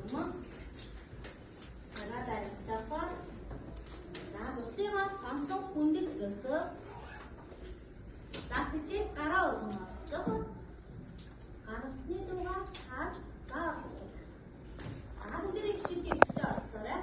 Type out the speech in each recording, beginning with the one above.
юм. Цагаа баригдахаар за буслыгаа сонсох хүндэт өгөх. За тийч гараа өргөн авчих. Гарцны дугаар хаад заа. Бүгдээ хичээлээ хийж авцаарай.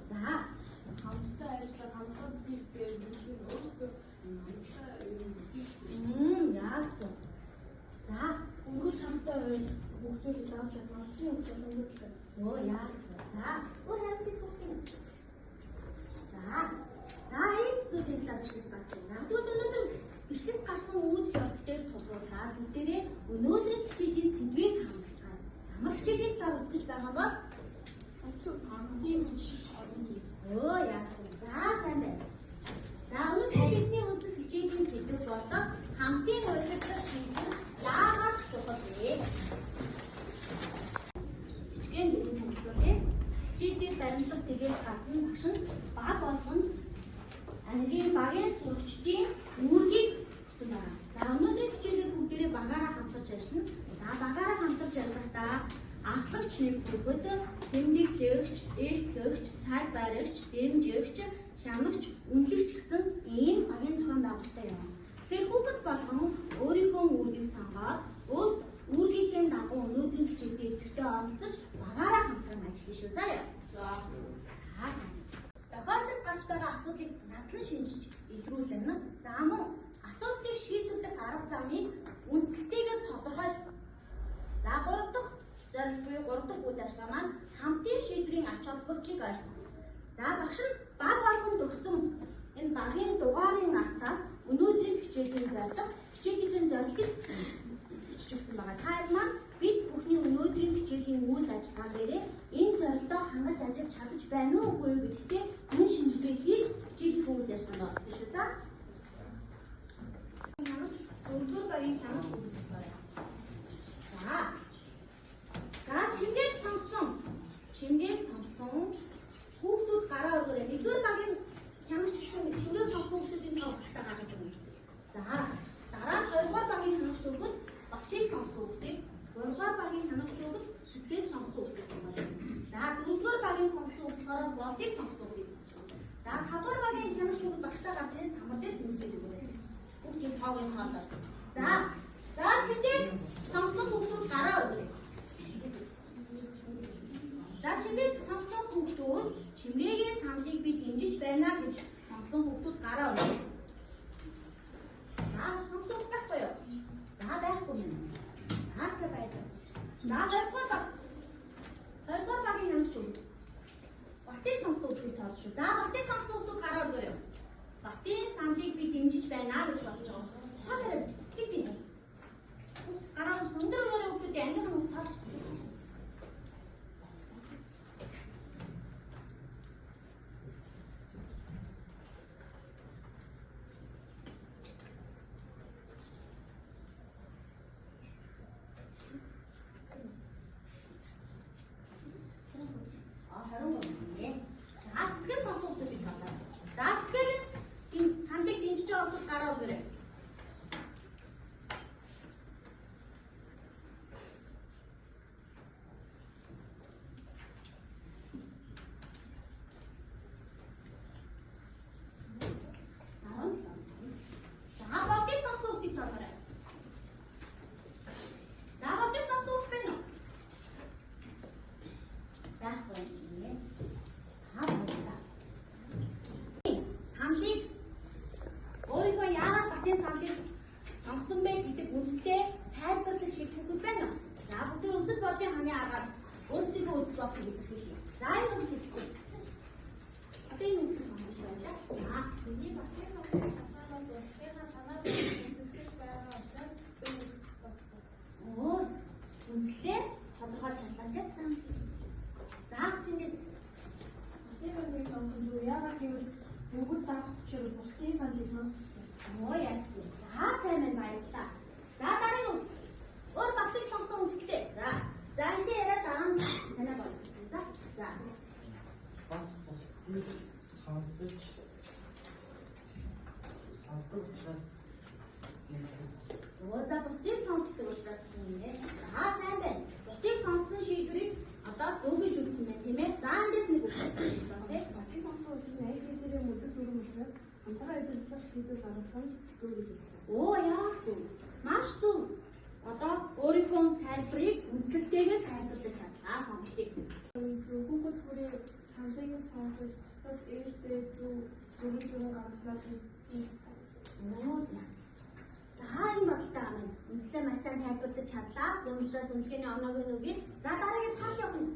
За хамттай ажиллах хамттай бие яг зөв. За өнгөрч хамттай байл хөгжүүлж авч чадсан хөгжүүлж. Яг зөв. За харин хөгжүүлнэ. За ийм зүйлийг авчиж бач. За өнөөдөр бичлэг гарсан үйл явдлыг тулгуурлаад бүгдээрээ өнөөдрийн хичээлийн сэдвийг хангацгаая. Ямар хичээлийг та үзэж байгаа бол яг зөв. За сайн байна. За өнөөдөр бидний үзэх хичээлийн сэдв бол хамтын уйлдах шийдвэр яагаад чухал вэ? Хичээлийн дүрм үзүүлээ. Хичээлийн баримтлах тэгээс гадна багш нь баг болгонд ангийн багийн сурагчдын үүргийг өгсөн байна. За өнөөдрийн хичээлээр бүгдээрээ багаараа хамтарч ажиллана. За багаараа хамтарч ажиллахдаа ахлагч нэмэгдүүд, тэмдэглэгч, эрхлэгч, цар баригч, дэмжигч, хянагч, үнэлэгч гэсэн ийм багийн зохион байгуулалттай юм. Тэгэхээр хүүхэд болгон өөрийнхөө үүргийг сонгоод үүргийнхээ дагуу өнөөдрийн хичээлдээ идэвхтэй оролцож багаараа хамтран ажиллана шүү. Заяа. За. Тохиолдолд гарч байгаа асуудлыг задлан шинжиж илрүүлнэ. За мөн асуудлыг шийдвэрлэх арга замыг үндсэлтэйгээр тодорхойлж. За 3 дахь зорилт буюу 3 дахь үйл ажиллагаа маань хамтын шийдвэрийн ач холбогдлыг ойлгох. За багш нь баг болгонд өгсөн энэ багийн дугаарын артаа өнөөдрийн хичээлийн зорилго, хичээлийн зорилгыг биччихсэн байгаа. Та маань бид бүхний өнөөдрийн хичээлийн үйл ажиллагаа дээрээ энэ зорилгоо хангаж ажиллаж чадаж байна уу үгүй юу гэдэгтээ энэ шинжилгээ хийж хичээлийн үйл ажиллагаанд орсон шүү. За. Өнөөдөр багийн хянах үүрэг. За чимгээг сонгосон хүүхдүүд гараа өргөрөө. Нэгдүгээр багийн хянагч шүү. Чимгээг сонгосон хүүхдүүдийн тоо багтаа гаргаж өгнө. За дараа 2-р багийн хянагч өгөхөд багшийг сонгосон хүүхдийг, 3-р багийн хянагч өгөхөд сэтгэлийг сонгосон хүүхдийг сонгож. За 4-р багийн сонгосон болохоор болдыг сонгосон хүүхдийг сонгож. За 5-р багийн хянагч өгөхөд багтаа гарч ирсэн самбарыг тэмдэглэж өгнө. Хүүхдийн тоог нь хаалаа. За чимгээг сонгосон хүүхдүүд гараа өргөрөө. За чимгээг сонгосон хүүхдүүд чимгээгийн самлыг би дэмжиж байна гэж сонгосон хүүхдүүд гараа өргөрөө. За сонгосон байхгүй юу? За байхгүй юм. За баярлалаа. За 2-р багийн хянагч өгнө. Батыг сонгосон хүүхдүүд тоож шүү. За батыг сонгосон хүүхдүүд гараа өргөрөө. Батын самлыг би дэмжиж байна гэж бодож байгаа. Садараа хэд юм? Гараа өндөр өргөрөө хүүхдүүд ангийнхан хүүхд тоож. сонгосон зүг. Яагаад гэвэл бүгд даах хүчээр бусдын саналыг сонсох хэрэгтэй. Оо яг тийм. За сайн байна баярлалаа. За дараагийн үг. Өөр батыг сонгосон үгстэй. За энэ яриад дараа нь танаа болчихсон. За. Бат бусдыг сонсдог учраас Оо за бусдыг сонсдог учраас юм нэ. За сайн байна. Бусдыг сонссон шийдвэрийг одоо зөв гэж үзсэн байна тийм ээ. За эндээс нэг үг сонсъё. Батыг сонгосон учраас найх хэлээр мөдөг дүрм учраас хамтран ажиллах шийдвэр гаргах нь зөв гэж үзсэн. Оо яа зөв. Маш зөв. Одоо өөрийнхөө тайлбарыг үндэслэлтэйгээр тайлбарлаж чадлаа сонголтыг. Хүүхэд бүрийн саналыг сонсож бусдад ээлтэй зөв дүрм гаргаснаа Оо яа. За энэ бодолтой байна. Үндэслэл маш сайн тайлбарлаж чадлаа. Юм учраас үнэлгээний оноогийн үгийг за дараагийн цаг явна.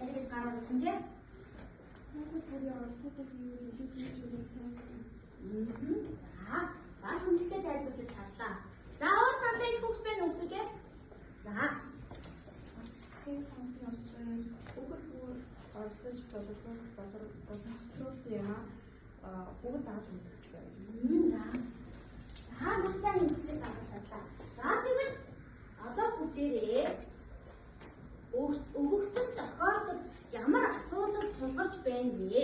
Яригч гараад ирсэн тийм. хүүхэд бүрийн оролцоотой хийвэл илүү зүйлийг сонсох. За бас үндэслэл тайлбарлаж чадлаа. За өөр саналын хүүхэд байна уу гэх. За Цэг сонсон орчрын бүгд оролцож боловсруулсан юм бүгд дааж үзэхтэй. За мөрсөн үндэслэл гаргаж чадлаа. За тэгвэл одоо бүгдээрээ өгөгдсөн тохиолдолд ямар асуудал тулгарч байна вэ?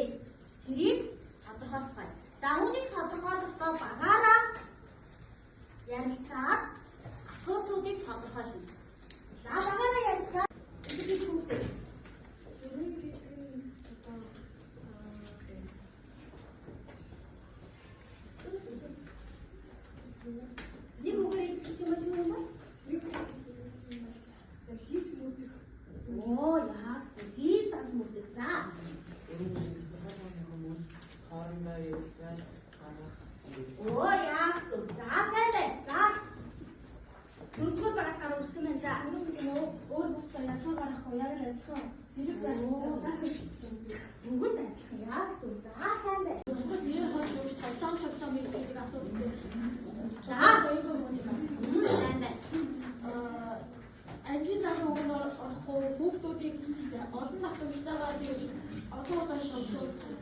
Тэрийг тодорхойлцгоё. За үүнийг тодорхойлохдоо багаараа ярилцаад асуудлуудыг тодорхойлно. За багаараа ярилцаад эдгээр хүүхдээ нэг үгээр хэлэх юм бол юу вэ? Хийж мөрдөх. Оо яа хийж таг мөрдөг. За хүмүүс хоорондоо ярилцаж гарах. Оо яа зөв. За сайн байна. За дөрөвдүгээр багаас гараа үрсэн байна. За Өөр бусдаа ялгаа гарахгүй яг л адилхан зэрэг байх хэрэгтэй. бүгд адилхан яа зөв. За сайн байна. Бусдад нэр хойш үүж тоглоом гэдэг асуудал. За сайн байна. Ажлын дарга өгнөр орохгүй хүүхдүүдийг олон давтамжтайгаар хийж олон удаа шалгуулсан.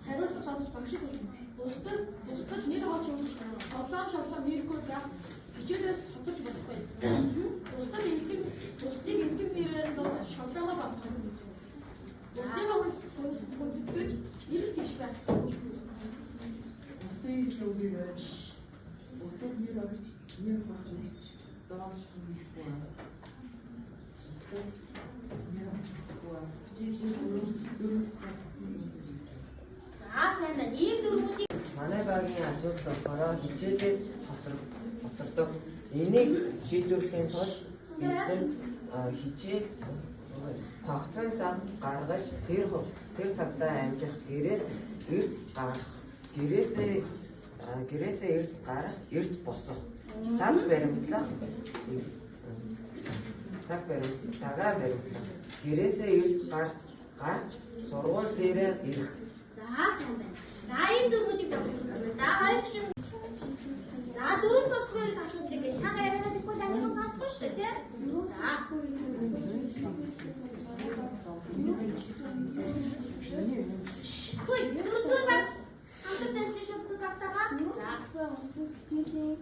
Хариуцлага олж багшиг болно. Бусдад нэр хойш үүж тоглоом хийхгүй яг хичээлээс хоцорч болохгүй. Бусдыг эвлэг нэрээр шалгуулаа багсах гэж байна. Бусдыг хүндэтгэж нэр тийш байх хэрэгтэй. Бусдын шүүгийг байж бусдад нэр авч нэр багч дааш хийхгүй. За сайн байна. Ийм дөрвүүдийг Манай багийн асуудал болохоор хичээлээс хоцордог. Энийг шийдвэрлэхийн тулд бид хичээл тогтсон цаг гаргаж тэр цагтаа амжих гэрээс эрт гарах эрт босох цагаа баримтлах гэрээсээ эрт гарч сургууль дээрээ ирэх. за сайн байна. За ийм дөрвүүдийг бодсон. За хоёр шин. За дөрөв боцгоор асуудлыг чагаа яриад ихгүй дангийн сонсохгүй шүү дээ тийм. За хөөе дөрөв баг хамтдаа хэлж өгсөн багтагаа. За Хичээлийн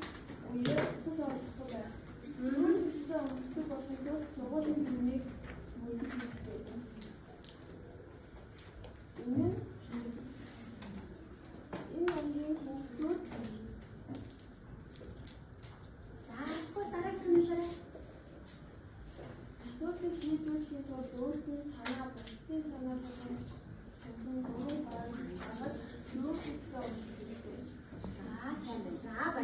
үеэр тус оролцохгүй байх. За өнөختөг болоход сургуулийн төвнийг мөрдөх хэрэгтэй. Энэ ангийн хүүхдүүд за хөөе дараагийн хэлээрэй. асуудлыг шийдвэрлэхэд бол өөртөө санаа бусдын санаа болгож чадсан гол гаргаж нөөц зовж хэрэгтэй. За сайн байна. За